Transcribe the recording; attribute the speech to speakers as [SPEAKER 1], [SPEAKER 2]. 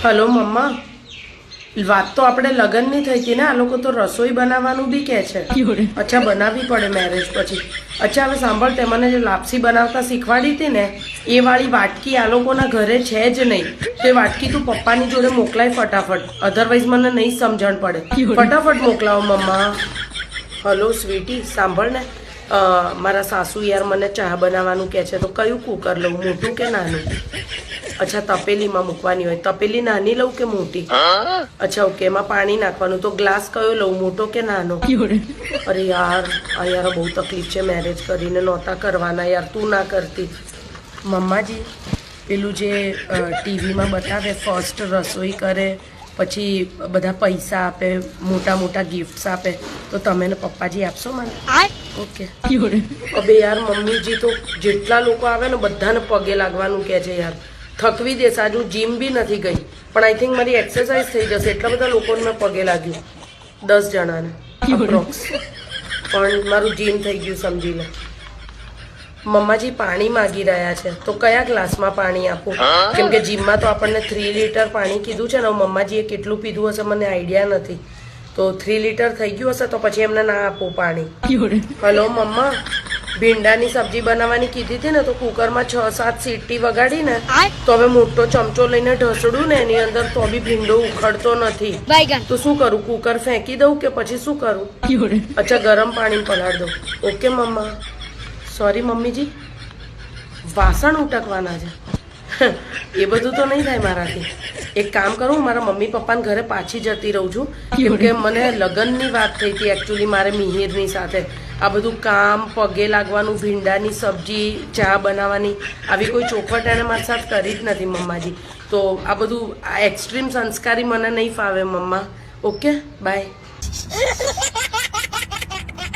[SPEAKER 1] Hello મમ્મા, વાત તો આપણે લગ્નની થઈ હતી ને, આ લોકો તો રસોઈ બનાવવાનું બી કહે છે. અચ્છા, બનાવવી પડે મેરેજ પછી. અચ્છા હવે સાંભળ, તે મને જે લાપસી બનાવતા શીખવાડી હતી ને એ વાળી વાટકી આ લોકોના ઘરે છે જ નહીં. તો એ વાટકી તું પપ્પાની જોડે મોકલાય ફટાફટ, અધરવાઇઝ મને નહીં સમજણ પડે. ફટાફટ મોકલાવો મમ્મા. હલો સ્વીટી, સાંભળ ને, મારા સાસુ યાર મને ચા બનાવવાનું કહે છે, તો કયું કુકર લઉં, મોટું કે નાનું? અચ્છા, તપેલીમાં મૂકવાની હોય. તપેલી નાની લઉં કે મોટી? અચ્છા ઓકે, એમાં પાણી નાખવાનું. તો ગ્લાસ કયો લઉં, મોટો કે નાનો? અરે યાર, આ યાર બહુ તકલીફ છે, મેરેજ કરીને નહોતા કરવાના યાર, તું ના કરતી. મમ્માજી, પેલું જે ટીવીમાં બતાવે ફર્સ્ટ રસોઈ કરે, પછી બધા પૈસા આપે, મોટા મોટા ગિફ્ટ્સ આપે, તો તમે ને પપ્પાજી આપશો મને? ઓકે. અબે યાર મમ્મીજી તો જેટલા લોકો આવે ને બધાને પગે લાગવાનું કહે છે યાર. થકવી દેશે. આજે હું જીમ બી નથી ગઈ, પણ આઈ થિંક મારી એક્સરસાઇઝ થઈ જશે. એટલા બધા લોકોને મેં પગે લાગ્યું, 10 જણાને અપ્રોક્સ. પણ મારું જીમ થઈ ગયું સમજી લે. મમ્માજી પાણી માગી રહ્યા છે, તો કયા ગ્લાસમાં પાણી આપું? કેમ કે જીમમાં તો આપણને 3 લીટર પાણી કીધું છે ને, મમ્માજીએ કેટલું પીધું હશે મને આઈડિયા નથી. તો 3 લીટર થઈ ગયું હશે તો પછી એમને ના આપું પાણી. હલો મમ્મા, ભીંડાની સબ્જી બનાવવાની કીધી હતી ને, તો કુકરમાં 6-7 સીટી વગાડીને, તો હવે મોટો ચમચો લઈને ઢસડું ને એની અંદર, તો બી ભીંડો ઉખડતો નથી. તો શું કરું, કુકર ફેંકી દઉં કે પછી શું કરું? અચ્છા, ગરમ પાણી પલાળ દઉં. ઓકે મમ્મા. સોરી મમ્મીજી, વાસણ ઉટકવાના છે એ બધું તો નહીં થાય મારાથી. એક કામ કરું, મારા મમ્મી પપ્પાને ઘરે પાછી જતી રહું છું, કેમ કે મને લગ્નની વાત થઈ હતી એકચ્યુઅલી મારે મિહિરની સાથે. આ બધું કામ, પગે લાગવાનું, ભીંડાની સબ્જી, ચા બનાવવાની, આવી કોઈ ચોખવટ એને મારી સાથે કરી જ નથી મમ્માજી. તો આ બધું આ એક્સ્ટ્રીમ સંસ્કારી મને નહીં ફાવે મમ્મા. Okay, by.